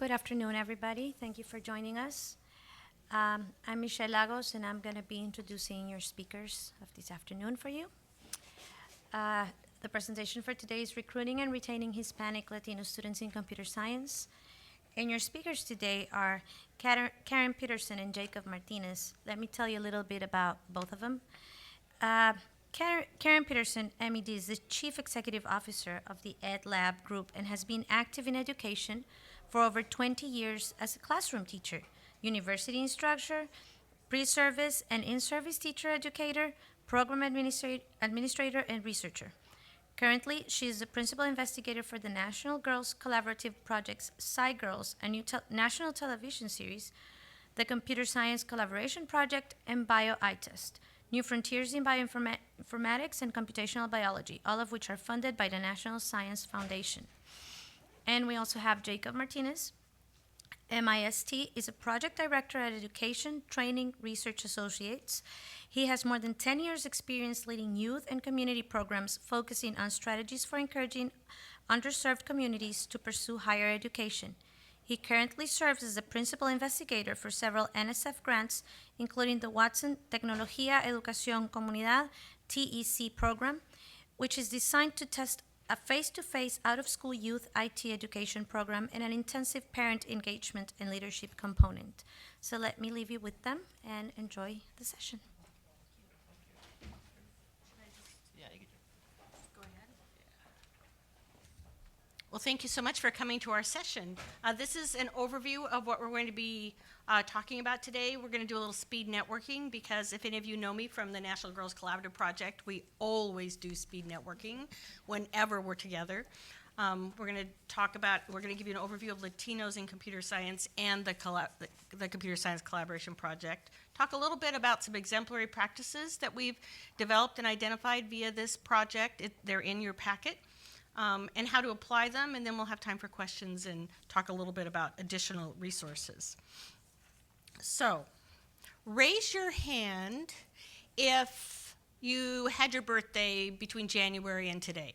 Good afternoon, everybody. Thank you for joining us. I'm Michelle Lagos, and I'm going to be introducing your speakers of this afternoon for you. The presentation for today is Recruiting and Retaining Hispanic Latino Students in Computer Science. And your speakers today are K.Peterson and Jacob Martinez. Let me tell you a little bit about both of them. K.Peterson, MED, is the Chief Executive Officer of the Ed Lab Group and has been active in education for over 20 years as a classroom teacher, university instructor, pre-service and in-service teacher educator, program administrator, and researcher. Currently, she is the principal investigator for the National Girls Collaborative Project's Sci Girls, a new national television series, the Computer Science Collaboration Project, and Bio-iTest, New Frontiers in Bioinformatics and Computational Biology, all of which are funded by the National Science Foundation. And we also have Jacob Martinez. MIST is a project director at Education Training Research Associates. He has more than 10 years' experience leading youth and community programs focusing on strategies for encouraging underserved communities to pursue higher education. He currently serves as the principal investigator for several NSF grants, including the Watson Tecnología Educación Comunidad TEC program, which is designed to test a face-to-face out-of-school youth IT education program and an intensive parent engagement and leadership component. So let me leave you with them and enjoy the session. Well, thank you so much for coming to our session. This is an overview of what we're going to be talking about today. We're going to do a little speed networking because if any of you know me from the National Girls Collaborative Project, we always do speed networking whenever we're together. We're going to give you an overview of Latinos in computer science and the Computer Science Collaboration Project. Talk a little bit about some exemplary practices that we've developed and identified via this project. They're in your packet. And how to apply them, and then we'll have time for questions and talk a little bit about additional resources. So, raise your hand if you had your birthday between January and today.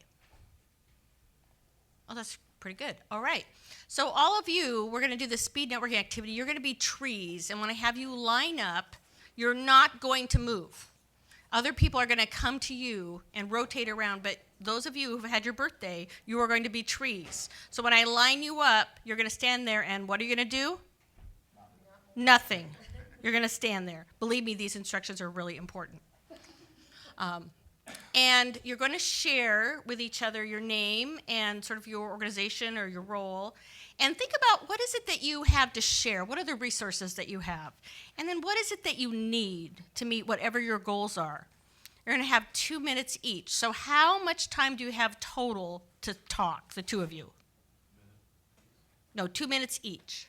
Oh, that's pretty good. All right. So all of you, we're going to do the speed networking activity. You're going to be trees, and when I have you line up, you're not going to move. Other people are going to come to you and rotate around, but those of you who've had your birthday, you are going to be trees. So when I line you up, you're going to stand there, and what are you going to do? Nothing. You're going to stand there. Believe me, these instructions are really important. And you're going to share with each other your name and sort of your organization or your role. And think about what is it that you have to share? What are the resources that you have? And then what is it that you need to meet whatever your goals are? You're going to have 2 minutes each. So how much time do you have total to talk, the two of you? No, 2 minutes each.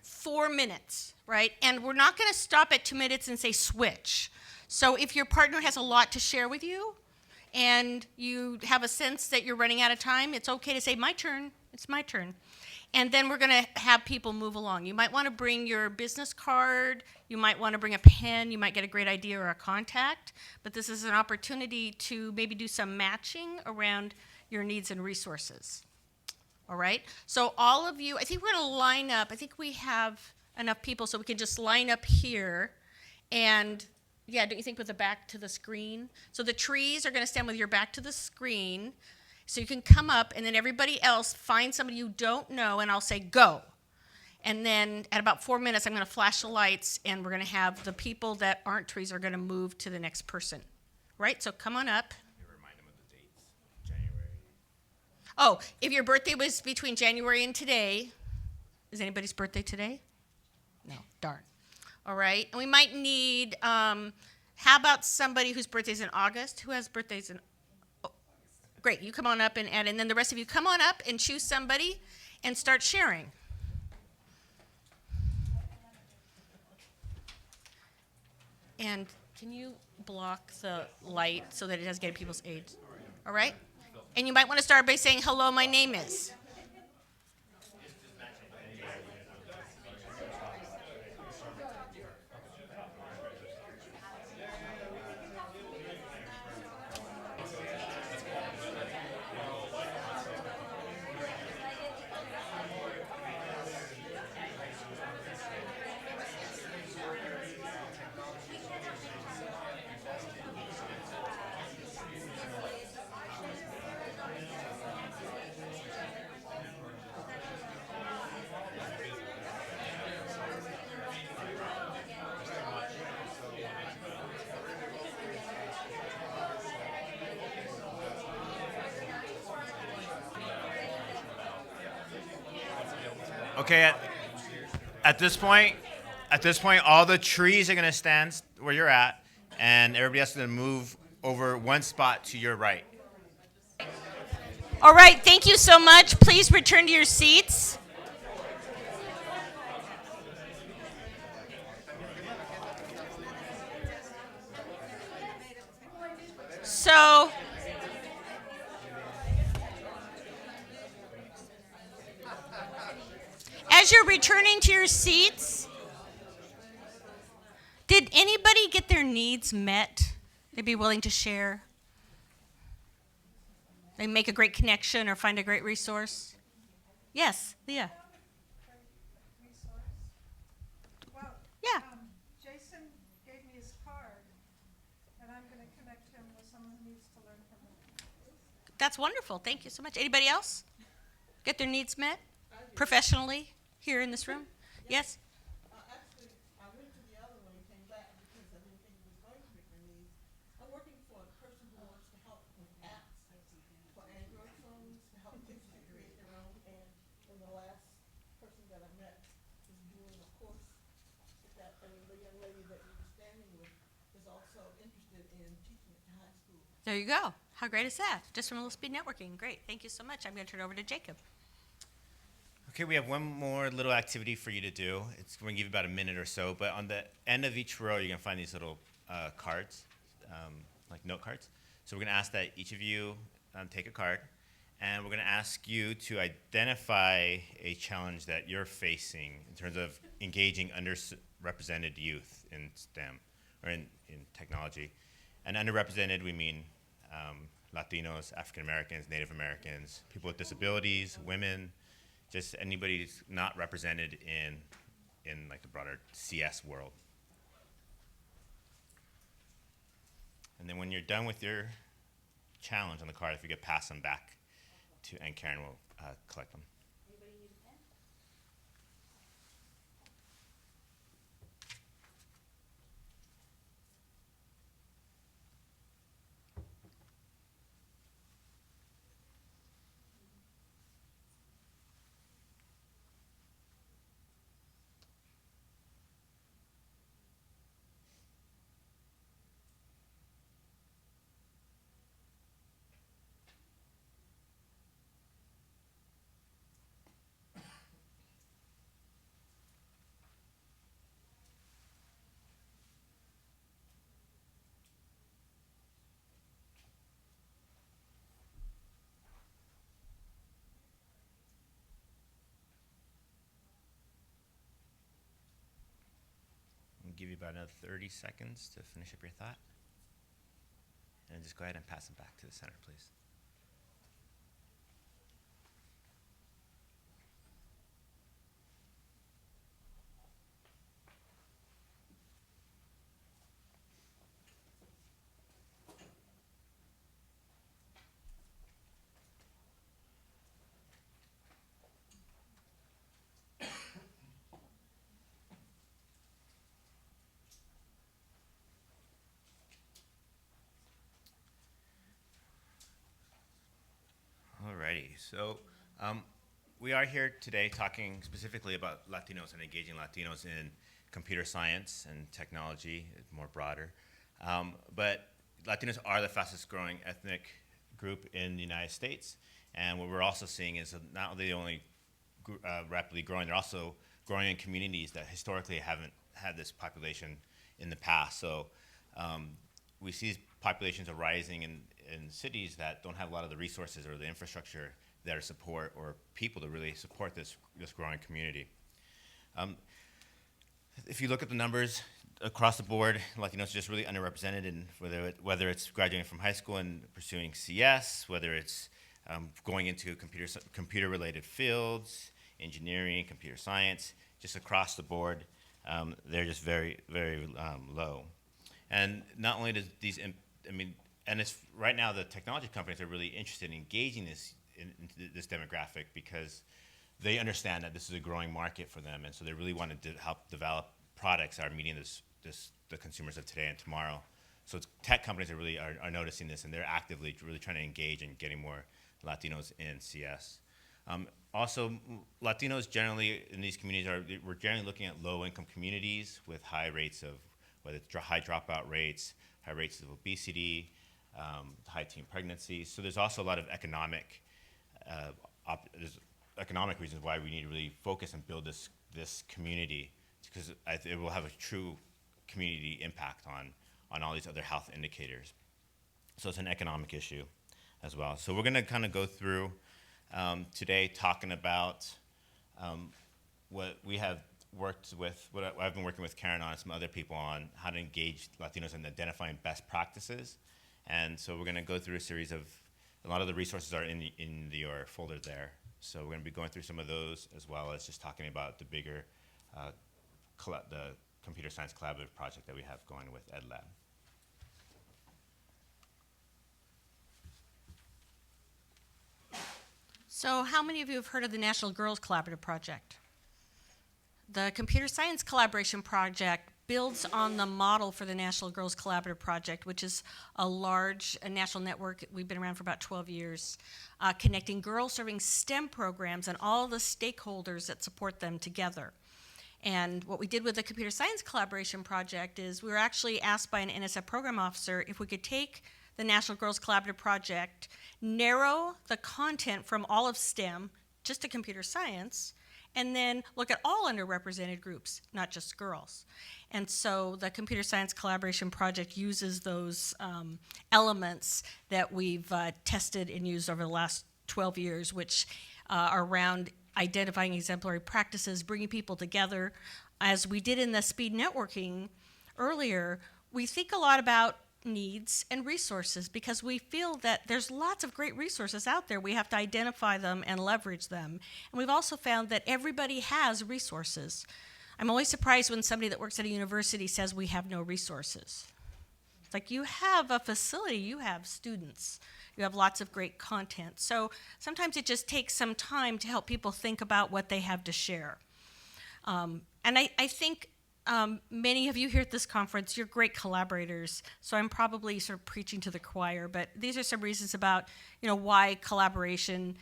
4 minutes, right? And we're not going to stop at 2 minutes and say switch. So if your partner has a lot to share with you and you have a sense that you're running out of time, it's okay to say, my turn, it's my turn. And then we're going to have people move along. You might want to bring your business card. You might want to bring a pen. You might get a great idea or a contact. But this is an opportunity to maybe do some matching around your needs and resources. All right? So all of you, I think we're going to line up. I think we have enough people so we can just line up here. And, yeah, don't you think with the back to the screen? So the trees are going to stand with your back to the screen. So you can come up, and then everybody else find somebody you don't know, and I'll say go. And then at about 4 minutes, I'm going to flash the lights, and we're going to have the people that aren't trees are going to move to the next person. Right? So come on up. Remind them of the dates. January. Oh, if your birthday was between January and today, is anybody's birthday today? No, darn. All right. And we might need, how about somebody whose birthday is in August? Who has birthdays in Great, you come on up and add, and then the rest of you come on up and choose somebody and start sharing. And can you block the light so that it doesn't get in people's aids? All right? And you might want to start by saying, hello, my name is. Okay, at this point, all the trees are gonna stand where you're at, and everybody else is gonna move over one spot to your right. All right, thank you so much. Please return to your seats. So, as you're returning to your seats, did anybody get their needs met? They'd be willing to share? They make a great connection or find a great resource? Yes, Leah. Well, Yeah. Jason gave me his card, and I'm going to connect him with someone who needs to learn from him. That's wonderful. Thank you so much. Anybody else get their needs met professionally here in this room? Yes? Actually, I went to the other one and came back because I didn't think it was going to fit my needs. I'm working for a person who wants to help with apps for Android phones to help kids to create their own. And the last person that I met is doing a course that the young lady that we were standing with is also interested in teaching at the high school. There you go. How great is that? Just from a little speed networking. Great. Thank you so much. I'm going to turn it over to Jacob. Okay, we have one more little activity for you to do. It's going to give you about a minute or so, but on the end of each row, you're going to find these little cards, like note cards. So we're going to ask that each of you take a card, and we're going to ask you to identify a challenge that you're facing in terms of engaging underrepresented youth in STEM, or in technology. And underrepresented, we mean Latinos, African Americans, Native Americans, people with disabilities, women, just anybody who's not represented in like the broader CS world. And then when you're done with your challenge on the card, if you could pass them back to, and Karen will collect them. I'll give you about another 30 seconds to finish up your thought. And just go ahead and pass them back to the center, please. Alrighty, so we are here today talking specifically about Latinos and engaging Latinos in computer science and technology, more broader. But Latinos are the fastest growing ethnic group in the United States. And what we're also seeing is that not only rapidly growing, they're also growing in communities that historically haven't had this population in the past. So we see populations arising in cities that don't have a lot of the resources or the infrastructure that are support or people to really support this growing community. If you look at the numbers across the board, Latinos are just really underrepresented in whether it's graduating from high school and pursuing CS, whether it's going into computer-related fields, engineering, computer science, just across the board, they're just very, very low. And not only does these, and it's right now the technology companies are really interested in engaging this demographic because they understand that this is a growing market for them, and so they really want to help develop products that are meeting the consumers of today and tomorrow. So tech companies are noticing this, and they're actively really trying to engage in getting more Latinos in CS. Also, Latinos generally in these communities we're generally looking at low-income communities with high rates of, whether it's high dropout rates, high rates of obesity, high teen pregnancy. So there's also a lot of there's economic reasons why we need to really focus and build this community, because it will have a true community impact on all these other health indicators. So it's an economic issue as well. So we're going to kind of go through today talking about what we have worked with, what I've been working with Karen on and some other people on, how to engage Latinos in identifying best practices. And so we're going to go through a series of, a lot of the resources are in your folder there. So we're going to be going through some of those, as well as just talking about the bigger, the computer science collaborative project that we have going with EdLab. So how many of you have heard of the National Girls Collaborative Project? The Computer Science Collaboration Project builds on the model for the National Girls Collaborative Project, which is a national network. We've been around for about 12 years, connecting girls serving STEM programs and all the stakeholders that support them together. And what we did with the Computer Science Collaboration Project is we were actually asked by an NSF program officer if we could take the National Girls Collaborative Project, narrow the content from all of STEM just to computer science, and then look at all underrepresented groups, not just girls. And so the Computer Science Collaboration Project uses those elements that we've tested and used over the last 12 years, which are around identifying exemplary practices, bringing people together. As we did in the speed networking earlier, we think a lot about needs and resources because we feel that there's lots of great resources out there. We have to identify them and leverage them. And we've also found that everybody has resources. I'm always surprised when somebody that works at a university says we have no resources. It's like, you have a facility, you have students, you have lots of great content. So sometimes it just takes some time to help people think about what they have to share. And I think many of you here at this conference, you're great collaborators, so I'm probably sort of preaching to the choir, but these are some reasons about, why collaboration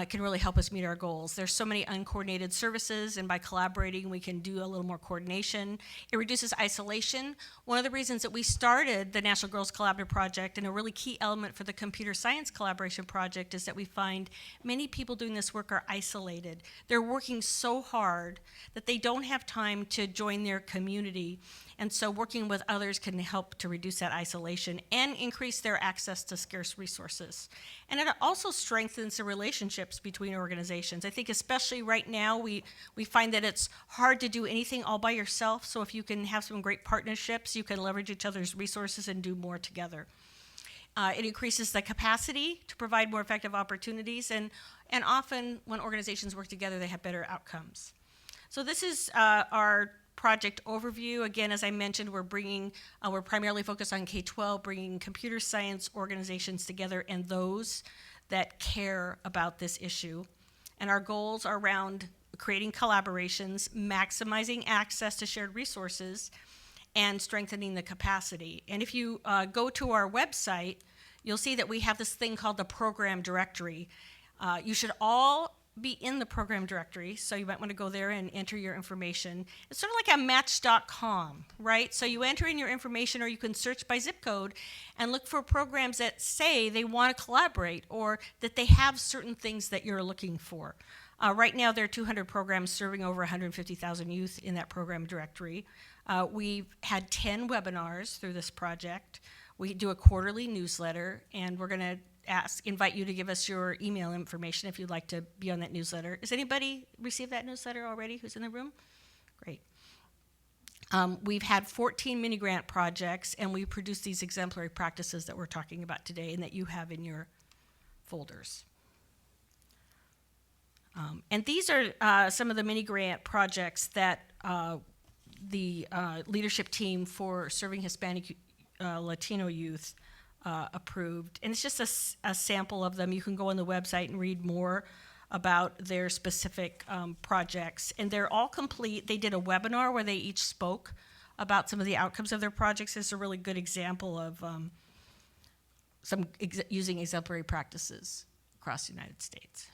can really help us meet our goals. There's so many uncoordinated services, and by collaborating, we can do a little more coordination. It reduces isolation. One of the reasons that we started the National Girls Collaborative Project, and a really key element for the Computer Science Collaboration Project, is that we find many people doing this work are isolated. They're working so hard that they don't have time to join their community, and so working with others can help to reduce that isolation and increase their access to scarce resources. And it also strengthens the relationships between organizations. I think especially right now, we find that it's hard to do anything all by yourself, so if you can have some great partnerships, you can leverage each other's resources and do more together. It increases the capacity to provide more effective opportunities, and often when organizations work together, they have better outcomes. So this is our project overview. Again, as I mentioned, we're primarily focused on K-12, bringing computer science organizations together and those that care about this issue. And our goals are around creating collaborations, maximizing access to shared resources, and strengthening the capacity. And if you go to our website, you'll see that we have this thing called the program directory. You should all be in the program directory, so you might want to go there and enter your information. It's sort of like a match.com, right? So you enter in your information, or you can search by zip code and look for programs that say they want to collaborate or that they have certain things that you're looking for. Right now, there are 200 programs serving over 150,000 youth in that program directory. We've had 10 webinars through this project. We do a quarterly newsletter, and we're going to invite you to give us your email information if you'd like to be on that newsletter. Has anybody received that newsletter already who's in the room? Great. We've had 14 mini grant projects, and we produced these exemplary practices that we're talking about today and that you have in your folders. And these are some of the mini grant projects that the leadership team for serving Hispanic Latino youth approved. And it's just a sample of them. You can go on the website and read more about their specific projects. And they're all complete. They did a webinar where they each spoke about some of the outcomes of their projects. It's a really good example of using exemplary practices across the United States.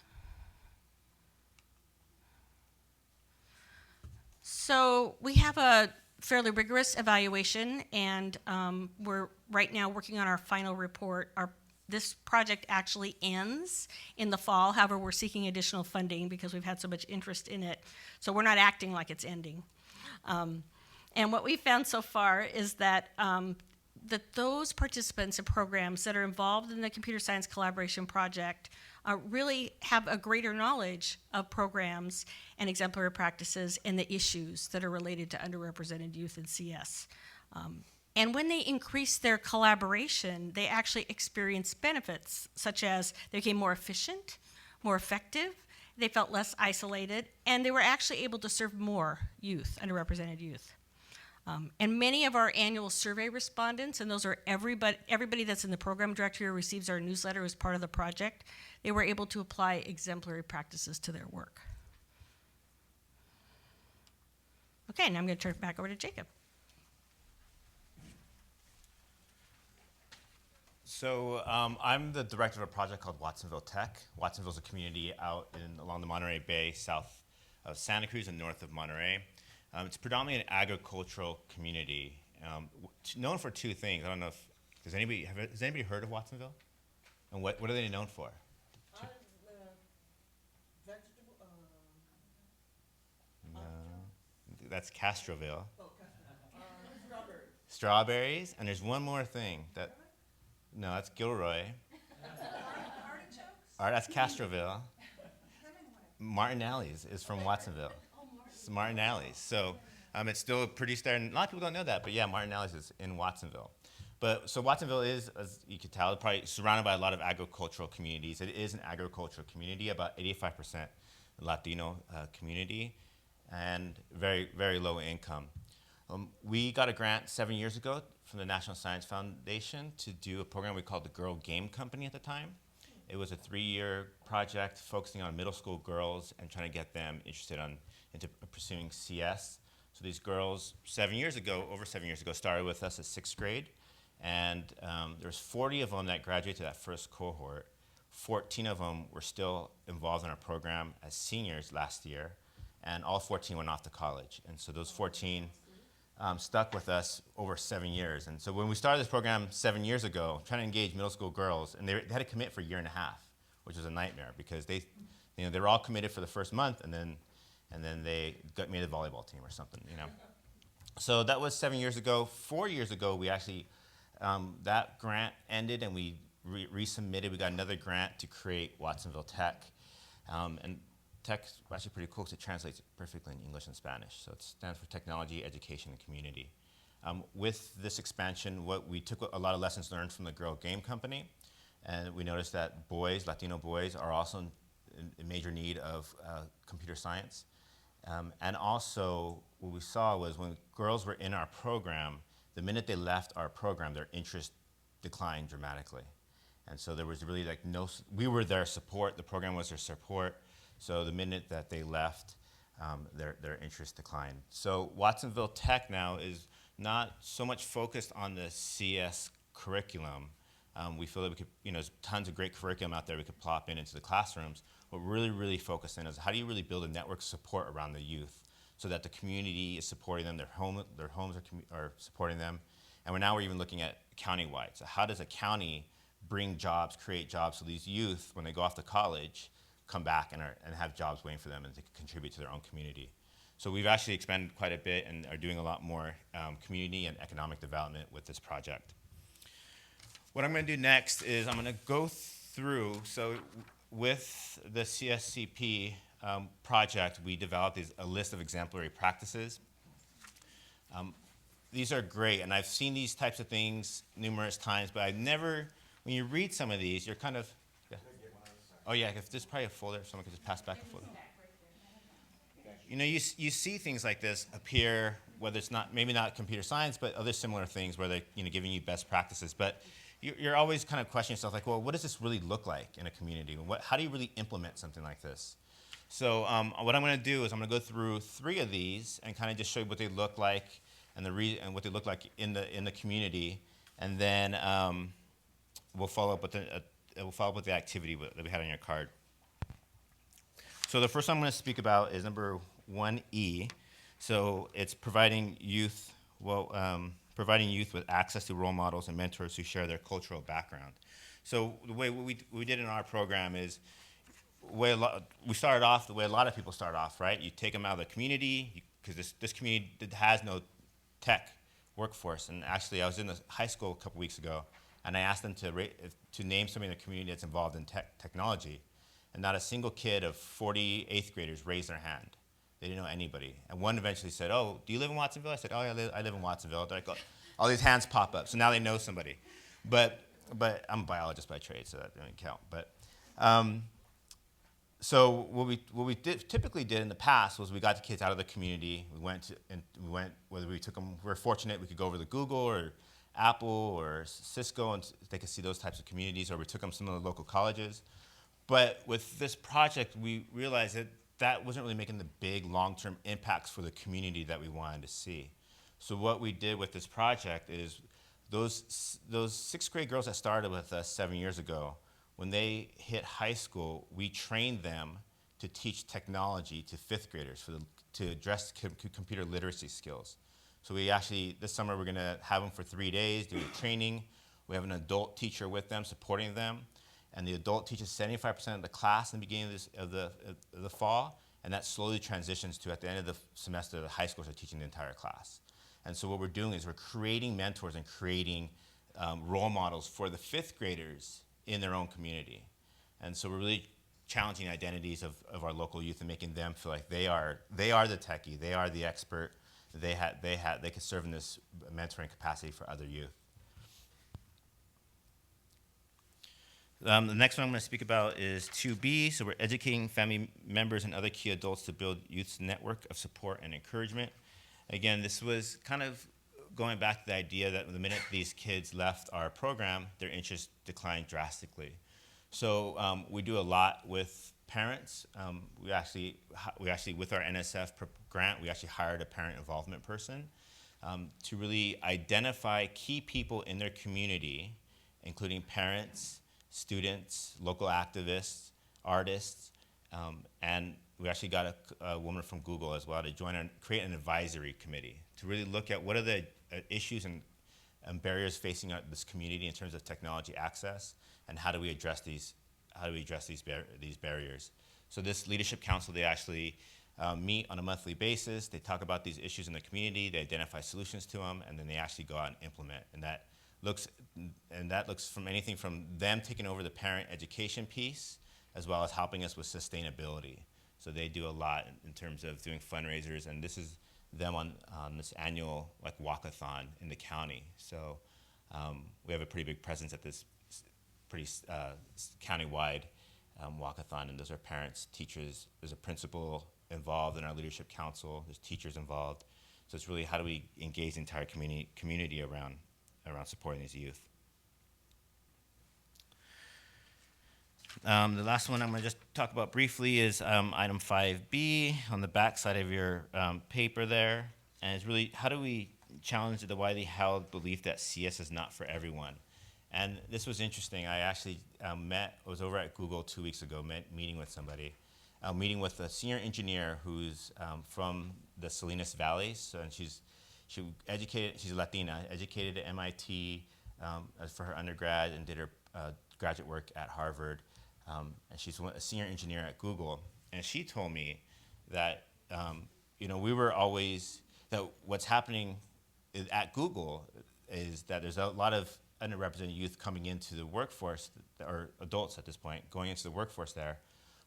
So we have a fairly rigorous evaluation, and we're right now working on our final report. This project actually ends in the fall. However, we're seeking additional funding because we've had so much interest in it. So we're not acting like it's ending. And what we found so far is that those participants and programs that are involved in the computer science collaboration project really have a greater knowledge of programs and exemplary practices and the issues that are related to underrepresented youth in CS. And when they increase their collaboration, they actually experience benefits, such as they became more efficient, more effective, they felt less isolated, and they were actually able to serve more youth, underrepresented youth. And many of our annual survey respondents, and those are everybody that's in the program directory or receives our newsletter as part of the project, they were able to apply exemplary practices to their work. Okay, now I'm going to turn it back over to Jacob. So I'm the director of a project called Watsonville Tech. Watsonville is a community out along the Monterey Bay, south of Santa Cruz and north of Monterey. It's predominantly an agricultural community, known for two things. I don't know if has anybody heard of Watsonville? And what are they known for? Vegetable, That's Castroville. strawberries. Strawberries, and there's one more thing no, that's Gilroy. All right, that's Castroville. Martinez is from Watsonville. It's Martinez. So it's still pretty standard. A lot of people don't know that, but yeah, Martinez is in Watsonville. But so Watsonville is, as you can tell, probably surrounded by a lot of agricultural communities. It is an agricultural community, about 85% Latino community, and very, very low income. We got a grant 7 years ago from the National Science Foundation to do a program we called the Girl Game Company at the time. It was a 3-year project focusing on middle school girls and trying to get them interested into pursuing CS. So these girls, over 7 years ago, started with us at 6th grade. And there's 40 of them that graduated to that first cohort. 14 of them were still involved in our program as seniors last year. And all 14 went off to college. And so those 14 stuck with us over 7 years. And so when we started this program 7 years ago, trying to engage middle school girls, and they had to commit for a year and a half, which was a nightmare because they were all committed for the first month, and then they made a volleyball team or something, So that was 7 years ago. 4 years ago, we actually, that grant ended and we resubmitted. We got another grant to create Watsonville Tech. And Tech is actually pretty cool because it translates perfectly in English and Spanish. So it stands for Technology, Education, and Community. With this expansion, we took a lot of lessons learned from the Girl Game Company, and we noticed that Latino boys, are also in major need of computer science. And also, what we saw was when girls were in our program, the minute they left our program, their interest declined dramatically. And so there was really we were their support, the program was their support. So the minute that they left, their interest declined. So Watsonville Tech now is not so much focused on the CS curriculum. We feel that we could, there's tons of great curriculum out there we could plop into the classrooms. What we're really, really focused on is how do you really build a network of support around the youth so that the community is supporting them, their homes are supporting them. And we're even looking at county-wide. So how does a county bring jobs, create jobs, so these youth, when they go off to college, come back and have jobs waiting for them and to contribute to their own community. So we've actually expanded quite a bit and are doing a lot more community and economic development with this project. What I'm going to do next is I'm going to go through, so with the CSCP project, we developed a list of exemplary practices. These are great, and I've seen these types of things numerous times, but when you read some of these, you're kind of, oh yeah, if there's probably a folder, someone could just pass back a folder. You see things like this appear, whether it's maybe not computer science, but other similar things where they're giving you best practices. But you're always kind of questioning yourself, like, well, what does this really look like in a community? How do you really implement something like this? So what I'm going to do is I'm going to go through 3 of these and kind of just show you what they look like and what they look like in the community, and then we'll follow up with the activity that we had on your card. So the first one I'm going to speak about is number 1E. So it's providing youth with access to role models and mentors who share their cultural background. So the way we did in our program is we started off the way a lot of people start off, right? You take them out of the community, because this community has no tech workforce. And actually, I was in the high school a couple weeks ago, and I asked them to name somebody in the community that's involved in technology. And not a single kid of 40 eighth graders raised their hand. They didn't know anybody. And one eventually said, "Oh, do you live in Watsonville?" I said, "Oh, yeah, I live in Watsonville." They're like, "Oh," all these hands pop up. So now they know somebody. But I'm a biologist by trade, so that doesn't count. But so what we typically did in the past was we got the kids out of the community. We went whether we took them. We were fortunate we could go over to Google or Apple or Cisco, and they could see those types of communities, or we took them to some of the local colleges. But with this project, we realized that wasn't really making the big long-term impacts for the community that we wanted to see. So what we did with this project is those sixth grade girls that started with us 7 years ago, when they hit high school, we trained them to teach technology to fifth graders to address computer literacy skills. So we actually, this summer, we're going to have them for 3 days doing training. We have an adult teacher with them, supporting them. And the adult teaches 75% of the class in the beginning of the fall, and that slowly transitions to, at the end of the semester, the high schools are teaching the entire class. And so what we're doing is we're creating mentors and creating role models for the fifth graders in their own community. And so we're really challenging identities of our local youth and making them feel like they are the techie, they are the expert, they could serve in this mentoring capacity for other youth. The next one I'm going to speak about is 2B. So we're educating family members and other key adults to build youth's network of support and encouragement. Again, this was kind of going back to the idea that the minute these kids left our program, their interest declined drastically. So we do a lot with parents. We actually, with our NSF grant, we actually hired a parent involvement person to really identify key people in their community, including parents, students, local activists, artists, and we actually got a woman from Google as well to join and create an advisory committee to really look at what are the issues and barriers facing this community in terms of technology access, and how do we address these barriers. So this leadership council, they actually meet on a monthly basis. They talk about these issues in the community. They identify solutions to them, and then they actually go out and implement. And that looks from anything from them taking over the parent education piece, as well as helping us with sustainability. So they do a lot in terms of doing fundraisers, and this is them on this annual walkathon in the county. So we have a pretty big presence at this pretty countywide walkathon, and those are parents, teachers. There's a principal involved in our leadership council. There's teachers involved. So it's really how do we engage the entire community around supporting these youth. The last one I'm going to just talk about briefly is item 5B on the back side of your paper there. And it's really how do we challenge the widely held belief that CS is not for everyone. And this was interesting. I actually was over at Google 2 weeks ago meeting with somebody. Meeting with a senior engineer who's from the Salinas Valley. So, and she's Latina, educated at MIT for her undergrad, and did her graduate work at Harvard. And she's a senior engineer at Google. And she told me that that what's happening at Google is that there's a lot of underrepresented youth coming into the workforce, or adults at this point going into the workforce there,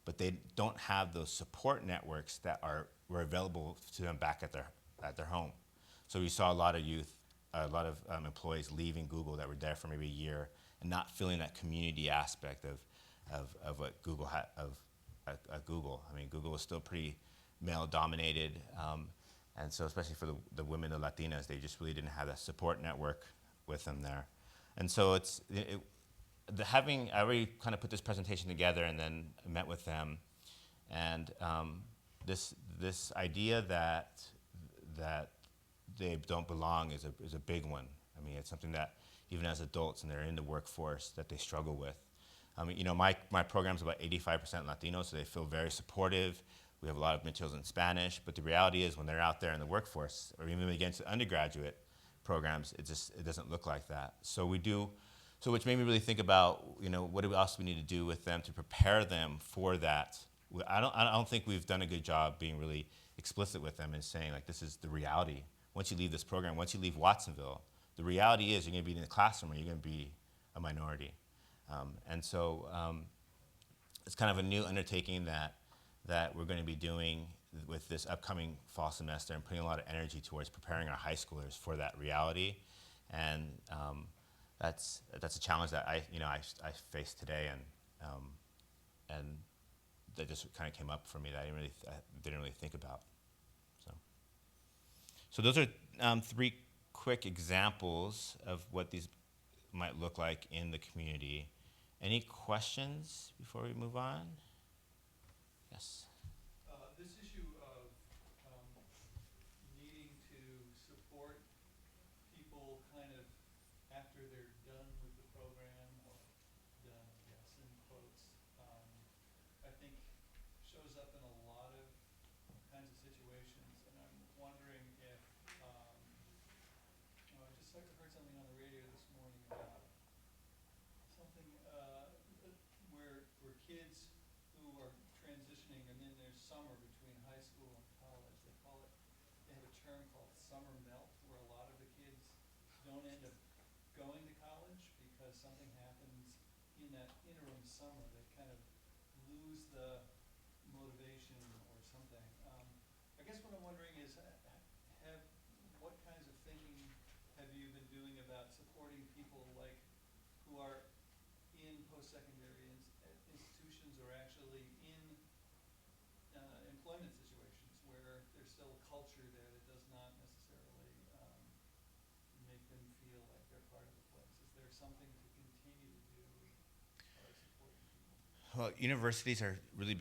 but they don't have those support networks that were available to them back at their home. So we saw a lot of youth, a lot of employees leaving Google that were there for maybe a year and not feeling that community aspect of what Google had at Google. I mean, Google was still pretty male-dominated, and so especially for the women, the Latinas, they just really didn't have that support network with them there. And so I already kind of put this presentation together and then met with them, and this idea that they don't belong is a big one. I mean, it's something that even as adults and they're in the workforce that they struggle with. I mean, my program's about 85% Latino, so they feel very supportive. We have a lot of materials in Spanish, but the reality is when they're out there in the workforce, or even when they get into undergraduate programs, it doesn't look like that. So we do, so which made me really think about, what do we else we need to do with them to prepare them for that. I don't think we've done a good job being really explicit with them and saying, like, this is the reality. Once you leave this program, once you leave Watsonville, the reality is you're going to be in the classroom or you're going to be a minority. It's kind of a new undertaking that we're going to be doing with this upcoming fall semester and putting a lot of energy towards preparing our high schoolers for that reality. And that's a challenge that I face today, and that just kind of came up for me that I didn't really think about. So those are 3 quick examples of what these might look like in the community. Any questions before we move on? Yes. This issue of needing to support people kind of after they're done with the program, or done, I guess, in quotes, I think shows up in a lot of kinds of situations. And I'm wondering if, I just heard something on the radio this morning about something where kids who are transitioning, and then there's summer between high school and college. They have a term called summer melt, where a lot of the kids don't end up going to college because something happens in that interim summer. They kind of lose the motivation or something. I guess what I'm wondering is, what kinds of thinking have you been doing about supporting people like who are in post-secondary institutions, or actually in employment situations where there's still a culture there that does not necessarily make them feel like they're part of the place? Is there something to continue to do as far as supporting people? Well, universities are really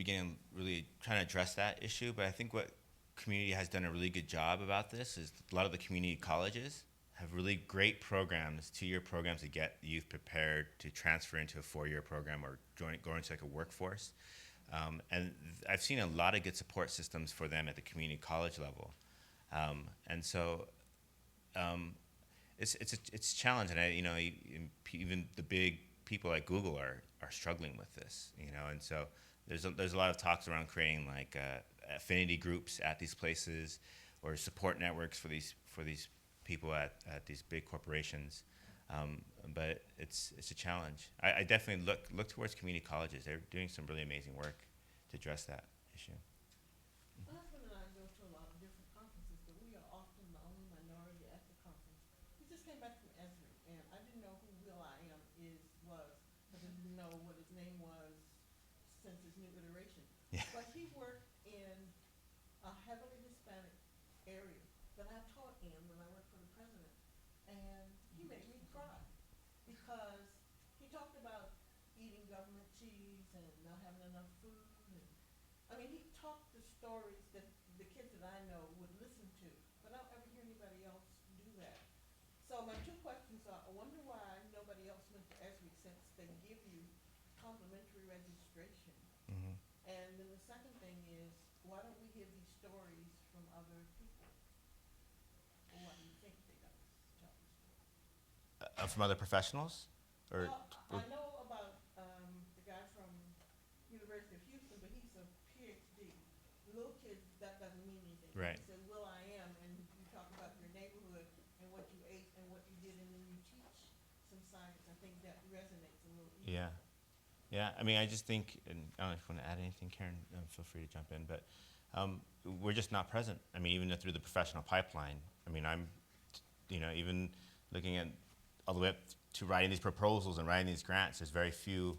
trying to address that issue, but I think what community has done a really good job about this is a lot of the community colleges have really great programs, 2-year programs to get youth prepared to transfer into a 4-year program or go into like a workforce. And I've seen a lot of good support systems for them at the community college level. It's a challenge, and even the big people like Google are struggling with this, and so there's a lot of talks around creating like affinity groups at these places, or support networks for these people at these big corporations, but it's a challenge. I definitely look towards community colleges. They're doing some really amazing work to address that issue. My husband and I go to a lot of different conferences, but we are often the only minority at the conference. We just came back from Esri, and I didn't know who Will I Am was, because I didn't know what his name was since his new iteration. Yeah. But he worked in a heavily Hispanic area that I taught in when I worked for the president, and he made me cry because he talked about eating government cheese and not having enough food. He talked the stories that the kids that I know would listen to, but I don't ever hear anybody else do that. So my 2 questions are, I wonder why nobody else went to Esri, since they give you complimentary registration. Mm-hmm. And then the second thing is, why don't we hear these stories from other people? Or why do you think they don't tell the story? From other professionals, or I know about the guy from University of Houston, but he's a PhD. Little kids, that doesn't mean anything. Right. He said, Will I Am, and you talk about your neighborhood and what you ate and what you did, and then you teach some science. I think that resonates a little easier. Yeah. I just think, and I don't know if you want to add anything, Karen. Feel free to jump in, but we're just not present. Even through the professional pipeline. I'm, even looking at all the way up to writing these proposals and writing these grants. There's very few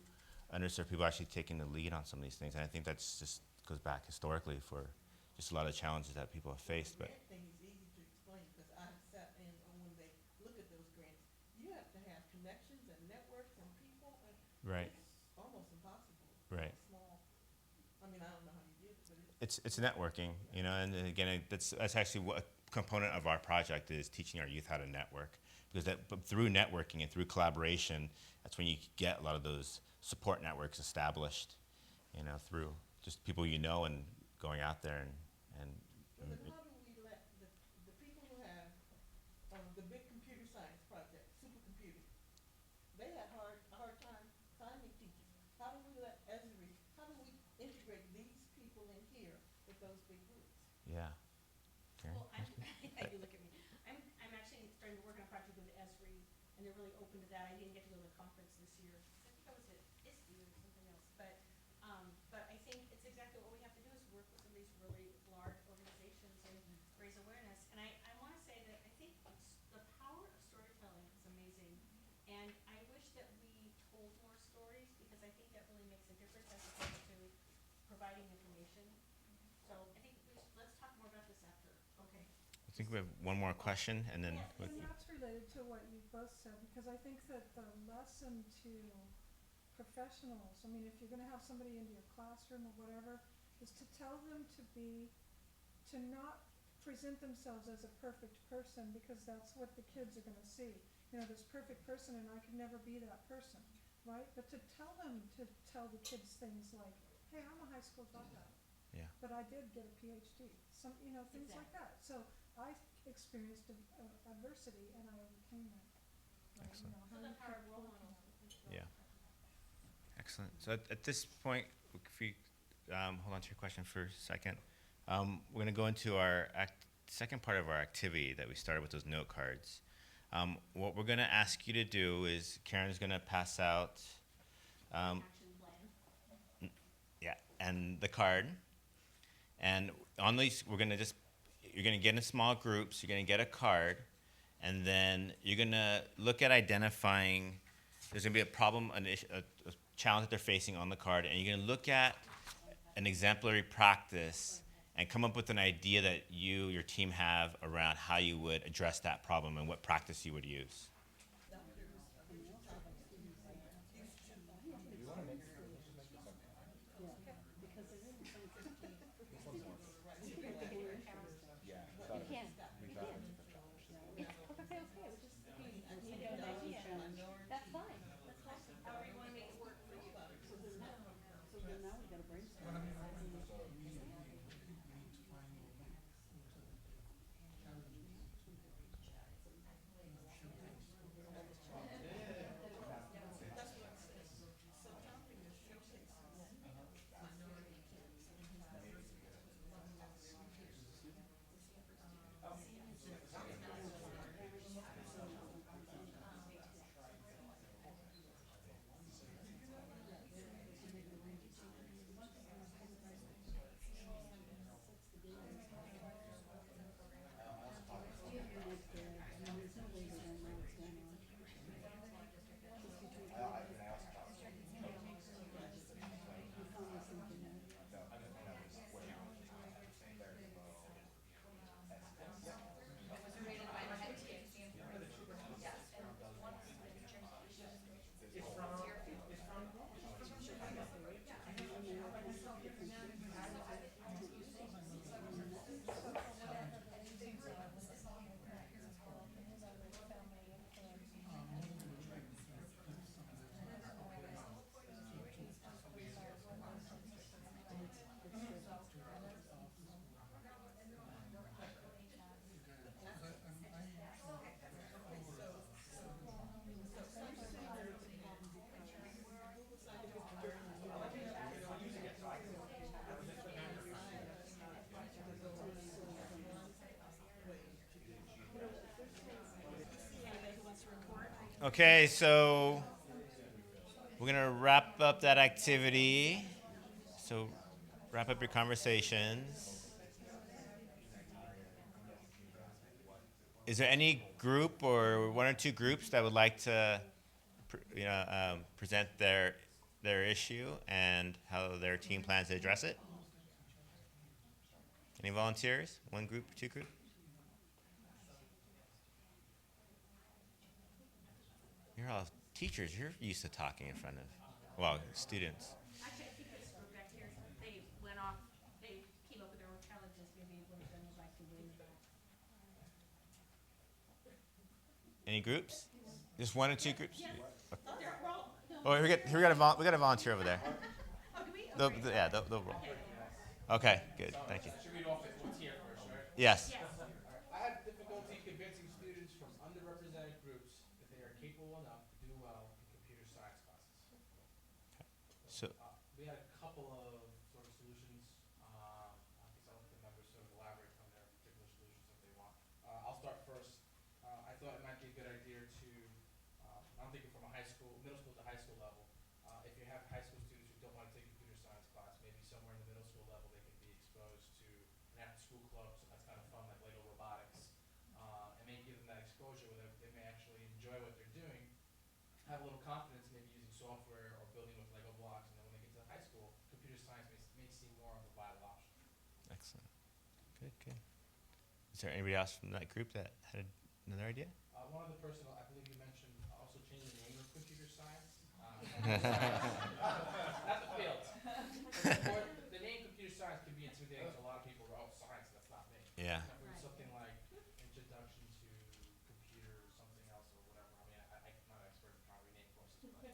underserved people actually taking the lead on some of these things, and I think that's just goes back historically for just a lot of challenges that people have faced. The But grant thing is easy to explain, because I've sat in on when they look at those grants. You have to have connections and networks and people, and right, it's almost impossible. right. It's small. I don't know how you did it, but It's networking, and again, that's actually what a component of our project is, teaching our youth how to network, because but through networking and through collaboration, that's when you get a lot of those support networks established, through just people and going out there and So then how do we let the people who have, the big computer science project, supercomputing, they had a hard time finding teachers. How do we let Esri, how do we integrate these people in here with those big groups? yeah. Karen? Well, I do look at me. I'm actually starting to work on a project with Esri, and they're really open to that. I didn't get to go to the conference this year. I think I was at ISTE or something else, but I think it's exactly what we have to do is work with some of these really large organizations and raise awareness. And I want to say that I think the power of storytelling is amazing, and I wish that we told more stories because I think that really makes a difference as opposed to providing information. So I think let's talk more about this after. Okay. I think we have one more question, and then And that's related to what you both said, because I think that the lesson to professionals, I mean, if you're gonna have somebody into your classroom or whatever, is to tell them to not present themselves as a perfect person, because that's what the kids are gonna see. You know, this perfect person, and I could never be that person, right? But to tell them, to tell the kids things like, hey, I'm a high school dropout, yeah. but I did get a PhD, some, you know, things like that. So I experienced adversity and I overcame it. Right? Excellent. You know, So how the you power kept of role working models. at it. Yeah. Excellent. So at this point, if we hold on to your question for a second, we're going to go into our second part of our activity that we started with those note cards. What we're going to ask you to do is Karen's going to pass out, Action plan. yeah, and the card. And on these, you're going to get in small groups. You're going to get a card, and then you're going to look at identifying. There's going to be a problem, a challenge that they're facing on the card, and you're going to look at an exemplary practice and come up with an idea that your team have around how you would address that problem and what practice you would use. However you want to make it work for you. Okay, so we're going to wrap up that activity. So wrap up your conversations. Is there any group or one or two groups that would like to present their issue and how their team plans to address it? Any volunteers? One group, two group? You're all teachers. You're used to talking in front of, well, students. Actually, I think this group back here, they went off, they came up with their own challenges. Maybe one of them would like to weigh that. Any groups? Just one or two groups? Roll. Oh, we got a volunteer over there. Oh, do we? They'll roll. Okay, good. Thank you. I should read off what's here first, right? Yes. Alright. I have difficulty convincing students from underrepresented groups that they are capable enough to do well in computer science classes. So, We had a couple of sort of solutions. I guess I'll let the members sort of elaborate on their particular solutions if they want. I'll start first. I thought it might be a good idea to, I'm thinking from a middle school to high school level. If you have high school students who don't want to take a computer science class, maybe somewhere in the middle school level they can be exposed to an after-school club, so that's kind of fun, like Lego robotics. And may give them that exposure where they may actually enjoy what they're doing, have a little confidence maybe using software or building with Lego blocks, and then when they get to high school, computer science may seem more of a viable option. excellent. Good, good. Is there anybody else from that group that had another idea? One other person, I believe you mentioned also changing the name of computer science. Not the field. The name computer science can be intimidating to a lot of people. Oh, science, that's not me. Yeah. If it was something like Introduction to Computer or something else or whatever. I mean, I'm not an expert in trying to rename courses, but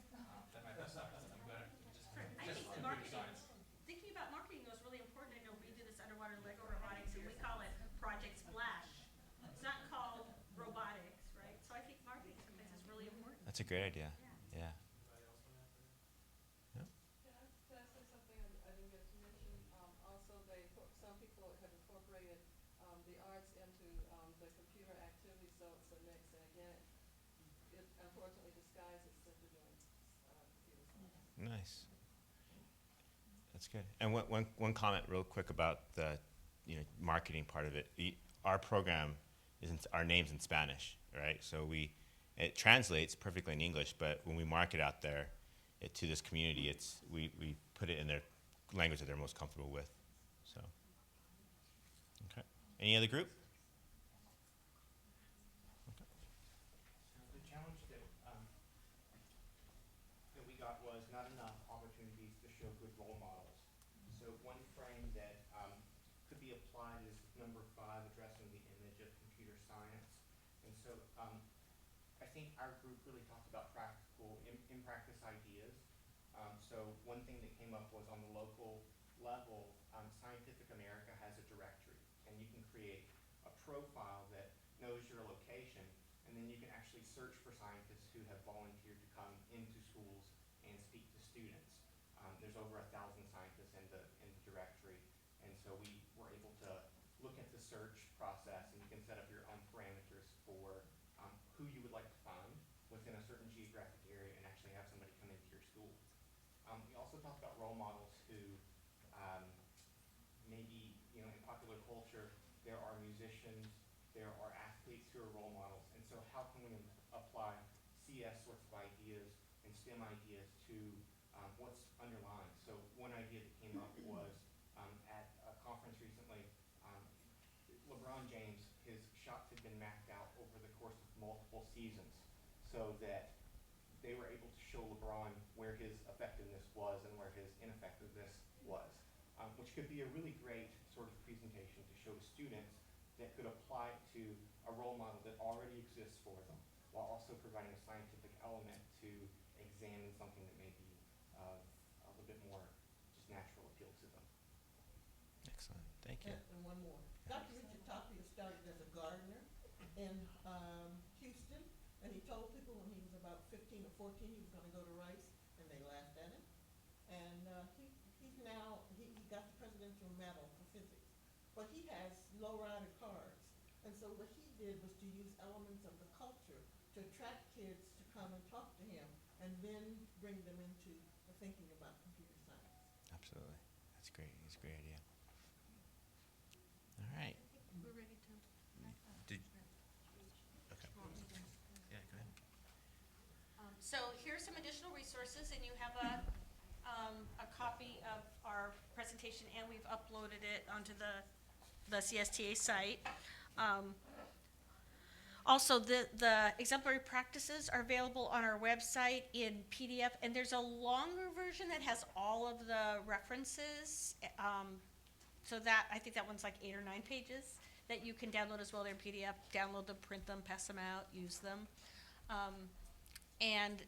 that might be something better. I think Computer marketing, science. thinking about marketing was really important. I know we do this underwater Lego robotics, and we call it Project Splash. It's not called robotics, right? So I think marketing sometimes is really important. That's a great idea. Yeah. Anybody else want to answer that? Can I say something I didn't get to mention? Also, some people have incorporated the arts into the computer activity, so it's a mix. And again, it unfortunately disguises simply doing computer science. Nice. That's good. And one comment real quick about the marketing part of it. Our program our name's in Spanish, right? So it translates perfectly in English, but when we market out there to this community, we put it in their language that they're most comfortable with. So, okay. Any other group? The challenge that we got was not enough opportunities to show good role models. So one frame that could be applied is number 5, addressing the image of computer science. And so I think our group really talked about practical, in practice ideas. So one thing that came up was on the local level, Scientific America has a directory, and you can create a profile that knows your location, and then you can actually search for scientists who have volunteered to come into schools and speak to students. There's over 1,000 scientists in the directory, and so we were able to look at the search process, and you can set up your own parameters for who you would like to find within a certain geographic area and actually have somebody come into your school. We also talked about role models who maybe, in popular culture, there are musicians, there are athletes who are role models, and so how can we apply CS sorts of ideas and STEM ideas to what's underlying? So one idea that came up was at a conference recently, LeBron James, his shots had been mapped out over the course of multiple seasons so that they were able to show LeBron where his effectiveness was and where his ineffectiveness was, which could be a really great sort of presentation to show students that could apply it to a role model that already exists for them, while also providing a scientific element to examine something that may be a little bit more just natural appeal to them. Excellent. Thank you. And one more. Dr. Richard Tapia started as a gardener in Houston, and he told people when he was about 15 or 14 he was going to go to Rice, and they laughed at him. And he got the Presidential Medal for physics. But he has lowrider cars. And so what he did was to use elements of the culture to attract kids to come and talk to him, and then bring them into the thinking about computer science. Absolutely. That's great. It's a great idea. All right. We're ready to. Did, okay. Yeah, go ahead. So here's some additional resources, and you have a copy of our presentation, and we've uploaded it onto the CSTA site. Also, the exemplary practices are available on our website in PDF, and there's a longer version that has all of the references. So I think that one's like 8 or 9 pages that you can download as well. They're in PDF. Download them, print them, pass them out, use them. Let's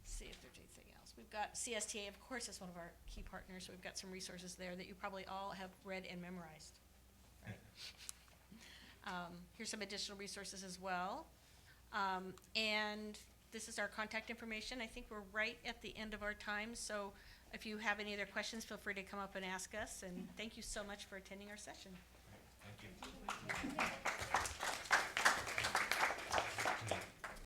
see if there's anything else. We've got CSTA, of course, as one of our key partners. We've got some resources there that you probably all have read and memorized. Right? Here's some additional resources as well. And this is our contact information. I think we're right at the end of our time, so if you have any other questions, feel free to come up and ask us. And thank you so much for attending our session. Thank you.